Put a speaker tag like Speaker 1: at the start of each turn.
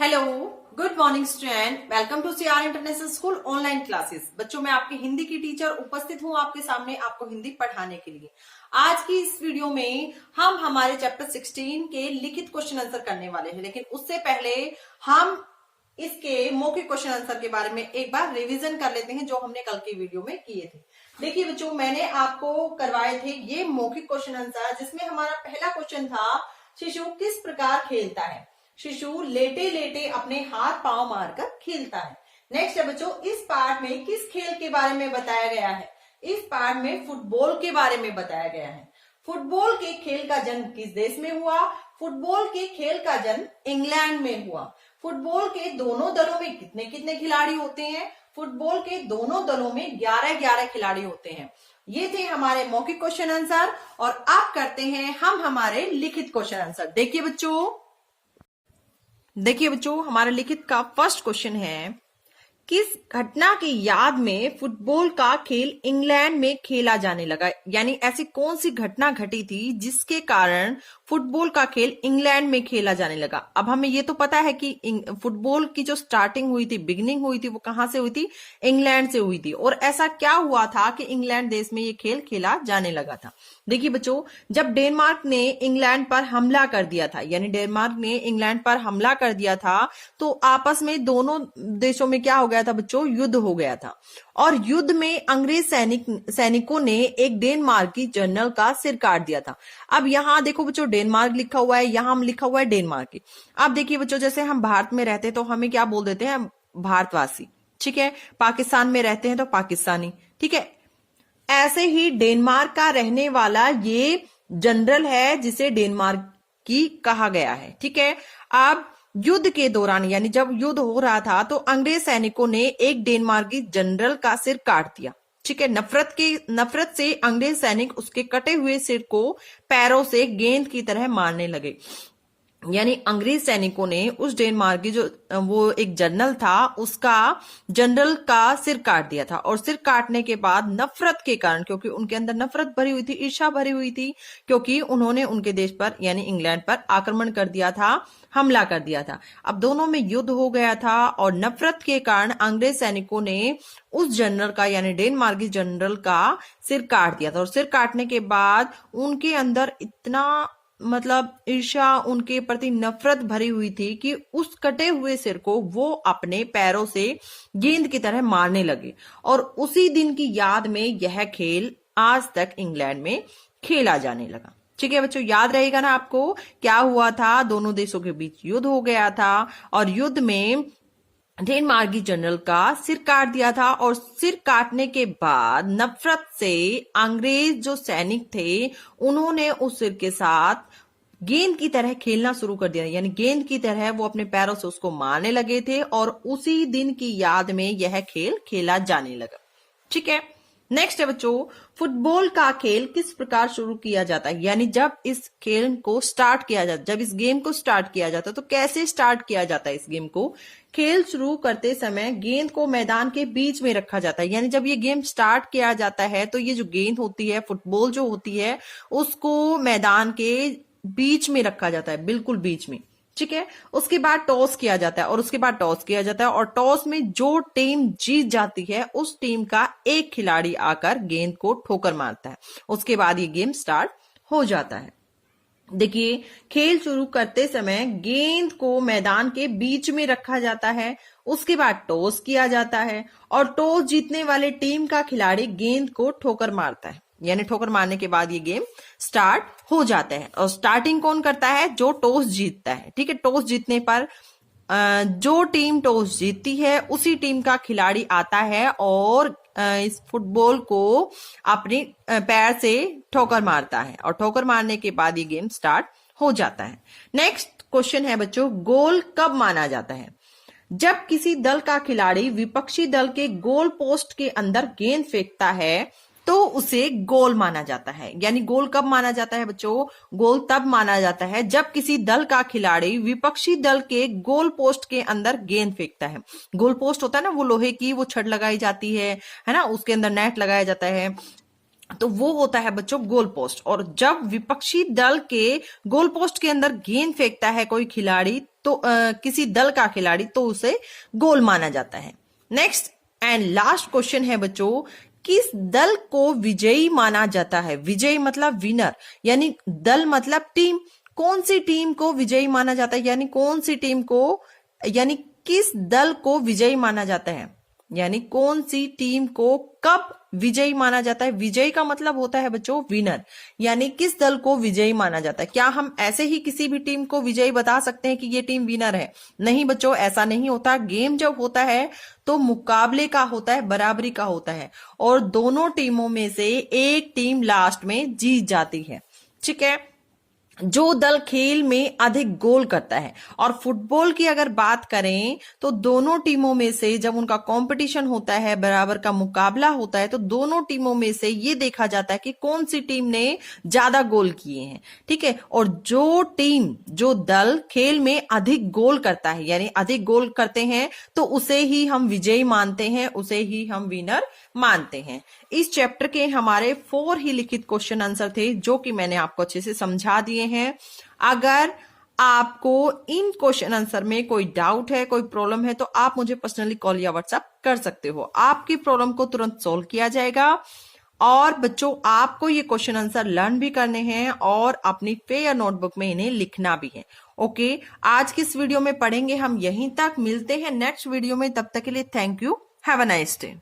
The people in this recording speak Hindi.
Speaker 1: Hello, good morning student. Welcome to CR international school online classes. बच्चों, मैं आपकी हिंदी की टीचर उपस्थित हूँ आपके सामने आपको हिंदी पढ़ाने के लिए। आज की इस वीडियो में हम हमारे चैप्टर 16 के लिखित क्वेश्चन आंसर करने वाले हैं, लेकिन उससे पहले हम इसके मौखिक क्वेश्चन आंसर के बारे में एक बार रिवीजन कर लेते हैं जो हमने कल की वीडियो में किए थे। देखिए बच्चों, मैंने आपको करवाए थे ये मौखिक क्वेश्चन आंसर, जिसमें हमारा पहला क्वेश्चन था शिशु किस प्रकार खेलता है। शिशु लेटे लेटे अपने हाथ पांव मारकर खेलता है। नेक्स्ट है बच्चों, इस पार्ट में किस खेल के बारे में बताया गया है। इस पार्ट में फुटबॉल के बारे में बताया गया है। फुटबॉल के खेल का जन्म किस देश में हुआ। फुटबॉल के खेल का जन्म इंग्लैंड में हुआ। फुटबॉल के दोनों दलों में कितने कितने खिलाड़ी होते हैं। फुटबॉल के दोनों दलों में 11-11 खिलाड़ी होते हैं। ये थे हमारे मौखिक क्वेश्चन आंसर, और अब करते हैं हम हमारे लिखित क्वेश्चन आंसर। देखिए बच्चों, हमारा लिखित का फर्स्ट क्वेश्चन है, किस घटना की याद में फुटबॉल का खेल इंग्लैंड में खेला जाने लगा। यानी ऐसी कौन सी घटना घटी थी जिसके कारण फुटबॉल का खेल इंग्लैंड में खेला जाने लगा। अब हमें ये तो पता है कि फुटबॉल की जो स्टार्टिंग हुई थी, बिगिनिंग हुई थी, वो कहां से हुई थी, इंग्लैंड से हुई थी। और ऐसा क्या हुआ था कि इंग्लैंड देश में ये खेल खेला जाने लगा था। देखिए बच्चों, जब डेनमार्क ने इंग्लैंड पर हमला कर दिया था, यानी डेनमार्क ने इंग्लैंड पर हमला कर दिया था, तो आपस में दोनों देशों में क्या हो गया था बच्चों, युद्ध हो गया था। और युद्ध में अंग्रेज सैनिकों ने एक डेनमार्की जनरल का सिर काट दिया था। अब यहाँ देखो बच्चों, डेनमार्क लिखा हुआ है, यहाँ हम लिखा हुआ है डेनमार्की। अब देखिए बच्चों, जैसे हम भारत में रहते हैं तो हमें क्या बोल देते हैं, भारतवासी, ठीक है। पाकिस्तान में रहते हैं तो पाकिस्तानी, ठीक है। ऐसे ही डेनमार्क का रहने वाला ये जनरल है जिसे डेनमार्क की कहा गया है, ठीक है। अब युद्ध के दौरान, यानी जब युद्ध हो रहा था, तो अंग्रेज सैनिकों ने एक डेनमार्की जनरल का सिर काट दिया, ठीक है। नफरत से अंग्रेज सैनिक उसके कटे हुए सिर को पैरों से गेंद की तरह मारने लगे। यानी अंग्रेज सैनिकों ने उस डेनमार्क की जो वो एक जनरल था, उसका जनरल का सिर काट दिया था। और सिर काटने के बाद नफरत के कारण, क्योंकि उनके अंदर नफरत भरी हुई थी, ईर्ष्या भरी हुई थी, क्योंकि उन्होंने उनके देश पर यानी इंग्लैंड पर आक्रमण कर दिया था, हमला कर दिया था। अब दोनों में युद्ध हो गया था, और नफरत के कारण अंग्रेज सैनिकों ने उस जनरल का यानी डेनमार्की जनरल का सिर काट दिया था। और सिर काटने के बाद उनके अंदर इतना ईर्ष्या, उनके प्रति नफरत भरी हुई थी कि उस कटे हुए सिर को वो अपने पैरों से गेंद की तरह मारने लगे। और उसी दिन की याद में यह खेल आज तक इंग्लैंड में खेला जाने लगा। ठीक है बच्चों, याद रहेगा ना आपको क्या हुआ था। दोनों देशों के बीच युद्ध हो गया था, और युद्ध में डेनमार्की जनरल का सिर काट दिया था। और सिर काटने के बाद नफरत से अंग्रेज जो सैनिक थे, उन्होंने उस सिर के साथ गेंद की तरह खेलना शुरू कर दिया। यानी गेंद की तरह वो अपने पैरों से उसको मारने लगे थे, और उसी दिन की याद में यह खेल खेला जाने लगा। ठीक है। नेक्स्ट है बच्चों, फुटबॉल का खेल किस प्रकार शुरू किया जाता है। यानी जब इस खेल को स्टार्ट किया जाता, जब इस गेम को स्टार्ट किया जाता है, तो कैसे स्टार्ट किया जाता है इस गेम को। खेल शुरू करते समय गेंद को मैदान के बीच में रखा जाता है। यानी जब ये गेम स्टार्ट किया जाता है, तो ये जो गेंद होती है, फुटबॉल जो होती है, उसको मैदान के बीच में रखा जाता है, बिल्कुल बीच में, ठीक है। उसके बाद टॉस किया जाता है, और उसके बाद टॉस किया जाता है, और टॉस में जो टीम जीत जाती है, उस टीम का एक खिलाड़ी आकर गेंद को ठोकर मारता है। उसके बाद ये गेम स्टार्ट हो जाता है। देखिए, खेल शुरू करते समय गेंद को मैदान के बीच में रखा जाता है। उसके बाद टॉस किया जाता है, और टॉस जीतने वाले टीम का खिलाड़ी गेंद को ठोकर मारता है। यानी ठोकर मारने के बाद ये गेम स्टार्ट हो जाता है। और स्टार्टिंग कौन करता है, जो टॉस जीतता है, ठीक है। टॉस जीतने पर जो टीम टॉस जीतती है, उसी टीम का खिलाड़ी आता है और इस फुटबॉल को अपने पैर से ठोकर मारता है, और ठोकर मारने के बाद ये गेम स्टार्ट हो जाता है। नेक्स्ट क्वेश्चन है बच्चों, गोल कब माना जाता है। जब किसी दल का खिलाड़ी विपक्षी दल के गोल पोस्ट के अंदर गेंद फेंकता है, तो उसे गोल माना जाता है। यानी गोल कब माना जाता है बच्चों, गोल तब माना जाता है जब किसी दल का खिलाड़ी विपक्षी दल के गोल पोस्ट के अंदर गेंद फेंकता है। गोल पोस्ट होता है ना, वो लोहे की वो छड़ लगाई जाती है ना, उसके अंदर नेट लगाया जाता है। तो वो होता है बच्चों गोल पोस्ट। और जब विपक्षी दल के गोल पोस्ट के अंदर गेंद फेंकता है कोई खिलाड़ी, तो किसी दल का खिलाड़ी, तो उसे गोल माना जाता है। नेक्स्ट एंड लास्ट क्वेश्चन है बच्चों, किस दल को विजयी माना जाता है? विजयी मतलब विनर, यानी दल मतलब टीम। कौन सी टीम को विजयी माना जाता है, यानी कौन सी टीम को, यानी किस दल को विजयी माना जाता है, यानी कौन सी टीम को कब विजयी माना जाता है? विजयी का मतलब होता है बच्चों विनर, यानी किस दल को विजयी माना जाता है। क्या हम ऐसे ही किसी भी टीम को विजयी बता सकते हैं कि ये टीम विनर है? नहीं बच्चों, ऐसा नहीं होता। गेम जब होता है तो मुकाबले का होता है, बराबरी का होता है, और दोनों टीमों में से एक टीम लास्ट में जीत जाती है। ठीक है, जो दल खेल में अधिक गोल करता है। और फुटबॉल की अगर बात करें तो दोनों टीमों में से जब उनका कंपटीशन होता है, बराबर का मुकाबला होता है, तो दोनों टीमों में से ये देखा जाता है कि कौन सी टीम ने ज्यादा गोल किए हैं। ठीक है, और जो टीम, जो दल खेल में अधिक गोल करता है, यानी अधिक गोल करते हैं, तो उसे ही हम विजयी मानते हैं, उसे ही हम विनर मानते हैं। इस चैप्टर के हमारे 4 ही लिखित क्वेश्चन आंसर थे, जो कि मैंने आपको अच्छे से समझा दिए हैं। अगर आपको इन क्वेश्चन आंसर में कोई डाउट है, कोई प्रॉब्लम है, तो आप मुझे पर्सनली कॉल या व्हाट्सएप कर सकते हो। आपकी प्रॉब्लम को तुरंत सॉल्व किया जाएगा। और बच्चों, आपको ये क्वेश्चन आंसर लर्न भी करने हैं और अपनी फेयर नोटबुक में इन्हें लिखना भी है। ओके, आज की इस वीडियो में पढ़ेंगे हम यहीं तक। मिलते हैं नेक्स्ट वीडियो में, तब तक के लिए thank you, have a nice day.